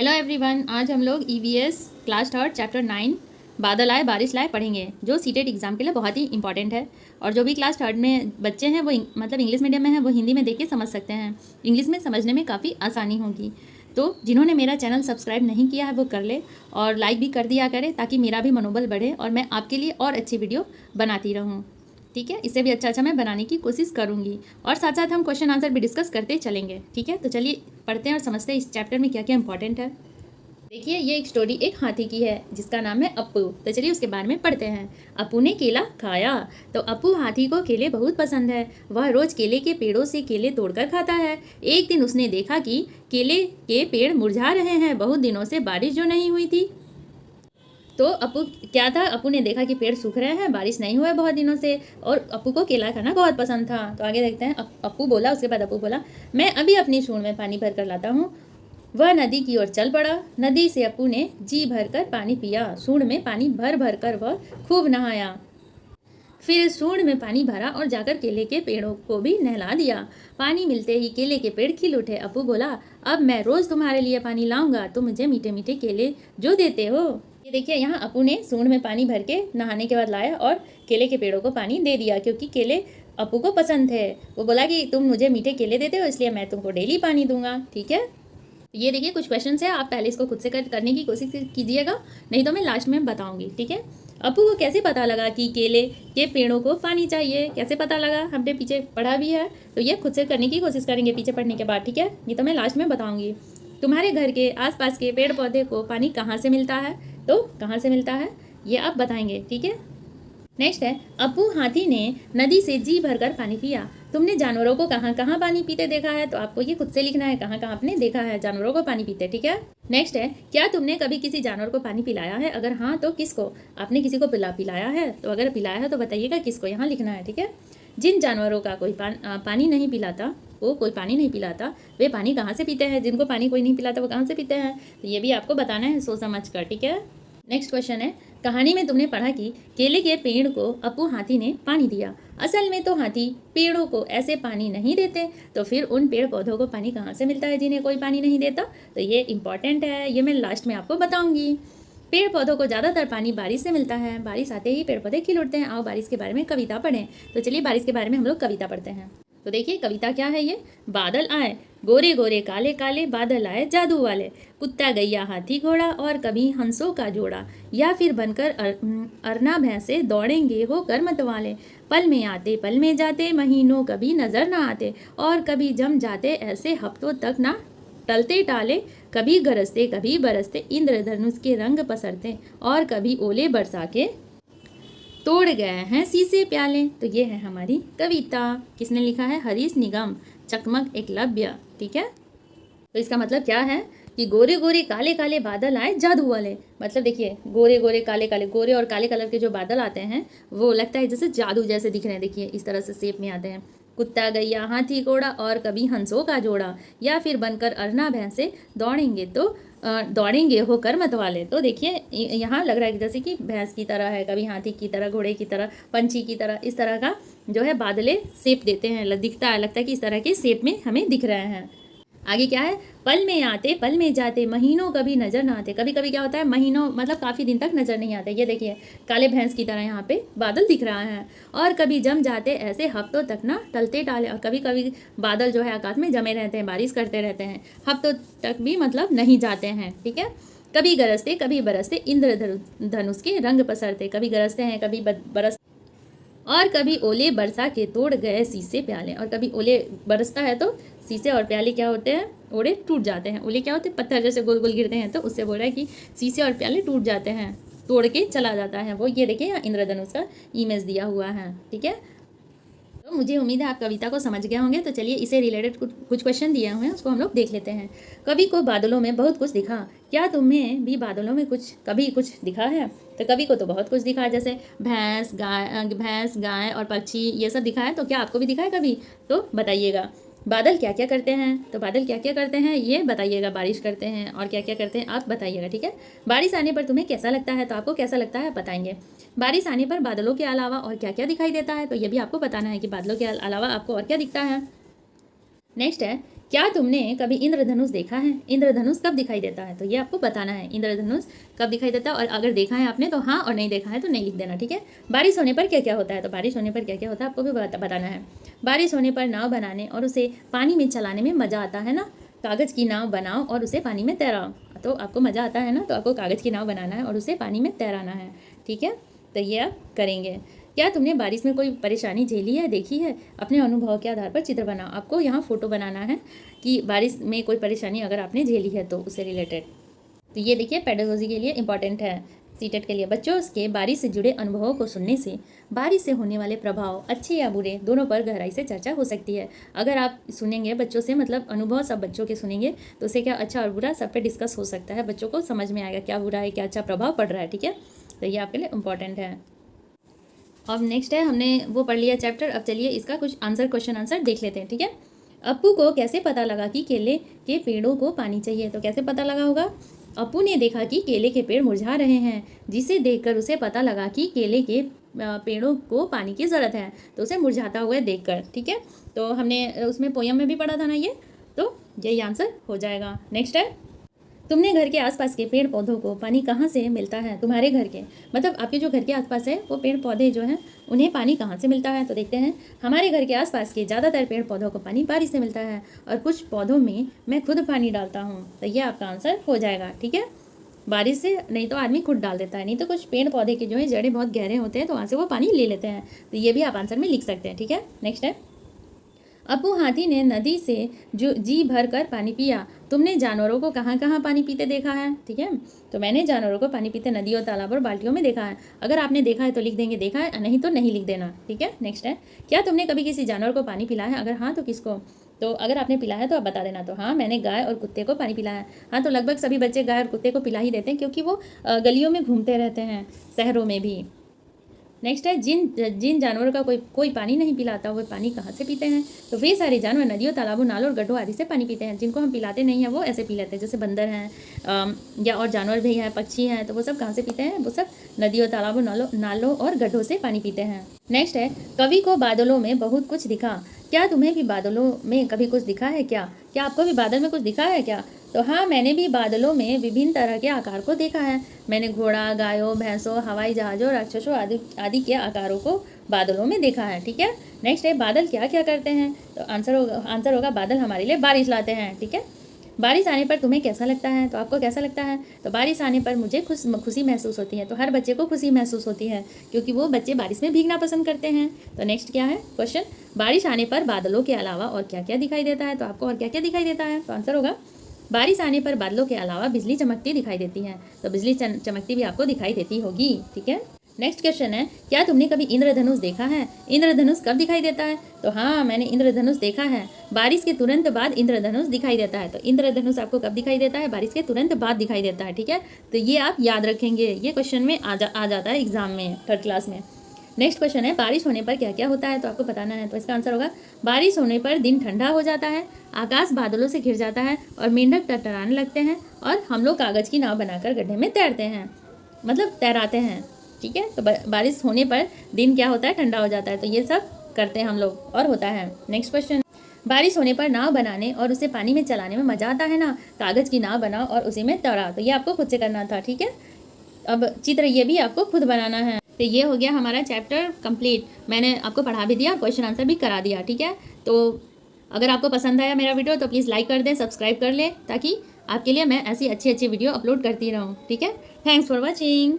Hello everyone, आज हम लोग ईवीएस क्लास थर्ड चैप्टर 9 बादल आए बारिश लाए पढ़ेंगे, जो सीटेट एग्जाम के लिए बहुत ही इंपॉर्टेंट है। और जो भी क्लास थर्ड में बच्चे हैं वो मतलब इंग्लिश मीडियम में हैं वो हिंदी में देख के समझ सकते हैं। इंग्लिश में समझने में काफ़ी आसानी होगी। तो जिन्होंने मेरा चैनल सब्सक्राइब नहीं किया है वो कर ले और लाइक भी कर दिया करें, ताकि मेरा भी मनोबल बढ़े और मैं आपके लिए और अच्छी वीडियो बनाती रहूँ। ठीक है, इससे भी अच्छा मैं बनाने की कोशिश करूँगी और साथ साथ हम क्वेश्चन आंसर भी डिस्कस करते चलेंगे। ठीक है, तो चलिए पढ़ते हैं और समझते हैं इस चैप्टर में क्या क्या इंपॉर्टेंट है। देखिए, ये एक स्टोरी एक हाथी की है जिसका नाम है अप्पू। तो चलिए उसके बारे में पढ़ते हैं। अप्पू ने केला खाया। तो अप्पू हाथी को केले बहुत पसंद है। वह रोज केले के पेड़ों से केले तोड़कर खाता है। एक दिन उसने देखा कि केले के पेड़ मुरझा रहे हैं, बहुत दिनों से बारिश जो नहीं हुई थी। तो अप्पू क्या था, अप्पू ने देखा कि पेड़ सूख रहे हैं, बारिश नहीं हुआ है बहुत दिनों से, और अप्पू को केला खाना बहुत पसंद था। तो आगे देखते हैं। अप्पू बोला, उसके बाद अप्पू बोला, मैं अभी अपनी सूंड में पानी भर कर लाता हूँ। वह नदी की ओर चल पड़ा। नदी से अप्पू ने जी भर कर पानी पिया। सूंड में पानी भर भर कर वह खूब नहाया। फिर सूंड में पानी भरा और जाकर केले के पेड़ों को भी नहला दिया। पानी मिलते ही केले के पेड़ खिल उठे। अप्पू बोला, अब मैं रोज तुम्हारे लिए पानी लाऊंगा, तुम मुझे मीठे मीठे केले जो देते हो। ये देखिए, यहाँ अप्पू ने सूंड में पानी भर के नहाने के बाद लाया और केले के पेड़ों को पानी दे दिया, क्योंकि केले अप्पू को पसंद थे। वो बोला कि तुम मुझे मीठे केले देते हो, इसलिए मैं तुमको डेली पानी दूंगा। ठीक है, ये देखिए कुछ क्वेश्चन है, आप पहले इसको खुद से करने की कोशिश कीजिएगा, नहीं तो मैं लास्ट में बताऊंगी। ठीक है, अप्पू को कैसे पता लगा कि केले के पेड़ों को पानी चाहिए, कैसे पता लगा, हमने पीछे पढ़ा भी है, तो ये खुद से करने की कोशिश करेंगे पीछे पढ़ने के बाद। ठीक है, ये तो मैं लास्ट में बताऊंगी। तुम्हारे घर के आसपास के पेड़ पौधे को पानी कहाँ से मिलता है, तो कहाँ से मिलता है ये आप बताएंगे। ठीक है, नेक्स्ट है, अप्पू हाथी ने नदी से जी भरकर पानी पिया। तुमने जानवरों को कहाँ कहाँ पानी पीते देखा है, तो आपको ये खुद से लिखना है, कहाँ कहाँ आपने देखा है जानवरों को पानी पीते। ठीक है, नेक्स्ट है, क्या तुमने कभी किसी जानवर को पानी पिलाया है, अगर हाँ तो किसको। आपने किसी को पिलाया है, तो अगर पिलाया है तो बताइएगा किसको, यहाँ लिखना है। ठीक है, जिन जानवरों का कोई पानी नहीं पिलाता, वो कोई पानी नहीं पिलाता, वे पानी कहाँ से पीते हैं। जिनको पानी कोई नहीं पिलाता वो कहाँ से पीते हैं, तो ये भी आपको बताना है सोच समझ कर। ठीक है, नेक्स्ट क्वेश्चन है, कहानी में तुमने पढ़ा कि केले के पेड़ को अप्पू हाथी ने पानी दिया। असल में तो हाथी पेड़ों को ऐसे पानी नहीं देते, तो फिर उन पेड़ पौधों को पानी कहाँ से मिलता है जिन्हें कोई पानी नहीं देता, तो ये इंपॉर्टेंट है, ये मैं लास्ट में आपको बताऊंगी। पेड़ पौधों को ज़्यादातर पानी बारिश से मिलता है। बारिश आते ही पेड़ पौधे खिल उठते हैं। आओ बारिश के बारे में कविता पढ़ें। तो चलिए बारिश के बारे में हम लोग कविता पढ़ते हैं। तो देखिए कविता क्या है ये, बादल आए गोरे गोरे काले काले, बादल आए जादू वाले, कुत्ता गैया हाथी घोड़ा और कभी हंसों का जोड़ा, या फिर बनकर अरना भैंसे दौड़ेंगे होकर मतवाले, पल में आते पल में जाते, महीनों कभी नजर ना आते, और कभी जम जाते ऐसे हफ्तों तक ना टलते टाले, कभी गरजते कभी बरसते, इंद्रधनुष के रंग पसरते, और कभी ओले बरसा के तोड़ गए हैं शीशे प्याले। तो ये है हमारी कविता। किसने लिखा है, हरीश निगम, चकमक एकलव्य। ठीक है, तो इसका मतलब क्या है कि गोरे गोरे काले काले बादल आए जादू वाले। मतलब देखिए, गोरे गोरे काले काले, गोरे और काले कलर के जो बादल आते हैं वो लगता है जैसे जादू जैसे दिख रहे हैं। देखिए इस तरह से शेप में आते हैं। कुत्ता गैया हाथी घोड़ा और कभी हंसों का जोड़ा, या फिर बनकर अरना भैंसे दौड़ेंगे होकर मतवाले। तो देखिए यहाँ लग रहा है कि जैसे कि भैंस की तरह है, कभी हाथी की तरह, घोड़े की तरह, पंछी की तरह, इस तरह का जो है बादले शेप देते हैं, दिखता है, लगता है कि इस तरह के शेप में हमें दिख रहे हैं। आगे क्या है, पल में आते पल में जाते, महीनों कभी नजर ना आते। कभी कभी क्या होता है, महीनों मतलब काफ़ी दिन तक नजर नहीं आते। ये देखिए काले भैंस की तरह यहाँ पे बादल दिख रहा है। और कभी जम जाते ऐसे हफ्तों तक ना टलते टाले, और कभी कभी बादल जो है आकाश में जमे रहते हैं, बारिश करते रहते हैं, हफ्तों तक भी मतलब नहीं जाते हैं। ठीक है, कभी गरजते कभी बरसते, इंद्रधनुष के रंग पसरते, कभी गरजते हैं कभी बरस, और कभी ओले बरसा के तोड़ गए शीशे प्याले। और कभी ओले बरसता है तो शीशे और प्याले क्या होते हैं, ओले टूट जाते हैं। ओले क्या होते हैं, पत्थर जैसे गोल गोल गिरते हैं, तो उससे बोल रहा है कि शीशे और प्याले टूट जाते हैं, तोड़ के चला जाता है वो। ये देखिए यहाँ इंद्रधनुष का इमेज दिया हुआ है। ठीक है, तो मुझे उम्मीद है आप कविता को समझ गए होंगे। तो चलिए इसे रिलेटेड कुछ क्वेश्चन दिए हुए हैं, उसको हम लोग देख लेते हैं। कभी को बादलों में बहुत कुछ दिखा। क्या तुम्हें भी बादलों में कभी कुछ दिखा है, तो कभी को तो बहुत कुछ दिखा है, जैसे भैंस गाय और पक्षी ये सब दिखा है। तो क्या आपको भी दिखा है कभी, तो बताइएगा। बादल क्या क्या करते हैं, तो बादल क्या क्या करते हैं ये बताइएगा। बारिश करते हैं और क्या क्या करते हैं आप बताइएगा। ठीक है, बारिश आने पर तुम्हें कैसा लगता है, तो आपको कैसा लगता है आप बताएंगे। बारिश आने पर बादलों के अलावा और क्या क्या दिखाई देता है, तो ये भी आपको बताना है कि बादलों के अलावा आपको और क्या दिखता है। नेक्स्ट है, क्या तुमने कभी इंद्रधनुष देखा है? इंद्रधनुष कब दिखाई देता है? तो ये आपको बताना है, इंद्रधनुष कब दिखाई देता है, और अगर देखा है आपने तो हाँ, और नहीं देखा है तो नहीं लिख देना, ठीक है। बारिश होने पर क्या क्या होता है? तो बारिश होने पर क्या क्या होता है आपको भी बताना है। बारिश होने पर नाव बनाने और उसे पानी में चलाने में मज़ा आता है ना। कागज़ की नाव बनाओ और उसे पानी में तैराओ। तो आपको मज़ा आता है ना, तो आपको कागज़ की नाव बनाना है और उसे पानी में तैराना है, ठीक है। तो ये आप करेंगे। क्या तुमने बारिश में कोई परेशानी झेली है, देखी है? अपने अनुभव के आधार पर चित्र बनाओ। आपको यहाँ फ़ोटो बनाना है कि बारिश में कोई परेशानी अगर आपने झेली है तो उससे रिलेटेड। तो ये देखिए पेडागोजी के लिए इंपॉर्टेंट है, सीटेट के लिए। बच्चों के बारिश से जुड़े अनुभवों को सुनने से बारिश से होने वाले प्रभाव अच्छे या बुरे दोनों पर गहराई से चर्चा हो सकती है। अगर आप सुनेंगे बच्चों से, मतलब अनुभव सब बच्चों के सुनेंगे, तो उससे क्या अच्छा और बुरा सब पे डिस्कस हो सकता है। बच्चों को समझ में आएगा क्या बुरा है, क्या अच्छा प्रभाव पड़ रहा है, ठीक है। तो ये आपके लिए इम्पॉर्टेंट है। अब नेक्स्ट है, हमने वो पढ़ लिया चैप्टर। अब चलिए इसका कुछ क्वेश्चन आंसर देख लेते हैं, ठीक है। अप्पू को कैसे पता लगा कि केले के पेड़ों को पानी चाहिए? तो कैसे पता लगा होगा? अप्पू ने देखा कि केले के पेड़ मुरझा रहे हैं, जिसे देखकर उसे पता लगा कि केले के पेड़ों को पानी की ज़रूरत है। तो उसे मुरझाता हुआ देखकर, ठीक है। तो हमने उसमें पोयम में भी पढ़ा था ना ये, तो यही आंसर हो जाएगा। नेक्स्ट है, तुमने घर के आसपास के पेड़ पौधों को पानी कहाँ से मिलता है? तुम्हारे घर के, मतलब आपके जो घर के आसपास है वो पेड़ पौधे जो हैं उन्हें पानी कहाँ से मिलता है? तो देखते हैं। हमारे घर के आसपास के ज़्यादातर पेड़ पौधों को पानी बारिश से मिलता है, और कुछ पौधों में मैं खुद पानी डालता हूँ। तो ये आपका आंसर हो जाएगा, ठीक है। बारिश से नहीं तो आदमी खुद डाल देता है, नहीं तो कुछ पेड़ पौधे के जो है जड़ें बहुत गहरे होते हैं तो वहाँ से वो पानी ले लेते हैं। तो ये भी आप आंसर में लिख सकते हैं, ठीक है। नेक्स्ट है, अप्पू हाथी ने नदी से जो जी भर कर पानी पिया। तुमने जानवरों को कहाँ कहाँ पानी पीते देखा है? ठीक है, तो मैंने जानवरों को पानी पीते नदियों, तालाब और बाल्टियों में देखा है। अगर आपने देखा है तो लिख देंगे देखा है, नहीं तो नहीं लिख देना, ठीक है। नेक्स्ट है, क्या तुमने कभी किसी जानवर को पानी पिलाया है? अगर हाँ तो किसको? तो अगर आपने पिलाया है तो आप बता देना। तो हाँ, मैंने गाय और कुत्ते को पानी पिलाया है। हाँ, तो लगभग सभी बच्चे गाय और कुत्ते को पिला ही देते हैं, क्योंकि वो गलियों में घूमते रहते हैं, शहरों में भी। नेक्स्ट है, जिन जानवरों का कोई पानी नहीं पिलाता वो पानी कहाँ से पीते हैं? तो वे सारे जानवर नदियों, तालाबों, नालों और गड्ढों आदि से पानी पीते हैं। जिनको हम पिलाते नहीं हैं वो ऐसे पी लेते हैं, जैसे बंदर हैं या और जानवर भी हैं, पक्षी हैं, तो वो सब कहाँ से पीते हैं? वो सब नदियों, तालाबों, नालों और गड्ढों से पानी पीते हैं। नेक्स्ट है, कवि को बादलों में बहुत कुछ दिखा। क्या तुम्हें भी बादलों में कभी कुछ दिखा है क्या? क्या आपको भी बादल में कुछ दिखा है क्या? तो हाँ, मैंने भी बादलों में विभिन्न तरह के आकार को देखा है। मैंने घोड़ा, गायों, भैंसों, हवाई जहाज़ों, राक्षसों आदि के आकारों को बादलों में देखा है, ठीक है। नेक्स्ट है, बादल क्या क्या करते हैं? तो आंसर होगा बादल हमारे लिए बारिश लाते हैं, ठीक है। बारिश आने पर तुम्हें कैसा लगता है? तो आपको कैसा लगता है? तो बारिश आने पर मुझे खुशी महसूस होती है। तो हर बच्चे को खुशी महसूस होती है, क्योंकि वो बच्चे बारिश में भीगना पसंद करते हैं। तो नेक्स्ट क्या है क्वेश्चन, बारिश आने पर बादलों के अलावा और क्या क्या दिखाई देता है? तो आपको और क्या क्या दिखाई देता है? तो आंसर होगा, बारिश आने पर बादलों के अलावा बिजली चमकती दिखाई देती है। तो बिजली चमकती भी आपको दिखाई देती होगी, ठीक है। नेक्स्ट क्वेश्चन है, क्या तुमने कभी इंद्रधनुष देखा है? इंद्रधनुष कब दिखाई देता है? तो हाँ, मैंने इंद्रधनुष देखा है। बारिश के तुरंत बाद इंद्रधनुष दिखाई देता है। तो इंद्रधनुष आपको कब दिखाई देता है? बारिश के तुरंत बाद दिखाई देता है, ठीक है। तो ये आप याद रखेंगे, ये क्वेश्चन में आ जाता है एग्जाम में, 3rd क्लास में। नेक्स्ट क्वेश्चन है, बारिश होने पर क्या क्या होता है? तो आपको बताना है। तो इसका आंसर होगा, बारिश होने पर दिन ठंडा हो जाता है, आकाश बादलों से घिर जाता है और मेंढक टरटराने लगते हैं, और हम लोग कागज़ की नाव बनाकर गड्ढे में तैरते हैं, मतलब तैराते हैं, ठीक है। तो बारिश होने पर दिन क्या होता है? ठंडा हो जाता है। तो ये सब करते हैं हम लोग और होता है। नेक्स्ट क्वेश्चन, बारिश होने पर नाव बनाने और उसे पानी में चलाने में मज़ा आता है ना। कागज़ की नाव बनाओ और उसी में तैरा। तो ये आपको खुद से करना था, ठीक है। अब चित्र ये भी आपको खुद बनाना है। तो ये हो गया हमारा चैप्टर कंप्लीट। मैंने आपको पढ़ा भी दिया, क्वेश्चन आंसर भी करा दिया, ठीक है। तो अगर आपको पसंद आया मेरा वीडियो तो प्लीज़ लाइक कर दें, सब्सक्राइब कर लें, ताकि आपके लिए मैं ऐसी अच्छी वीडियो अपलोड करती रहूँ, ठीक है। Thanks for watching.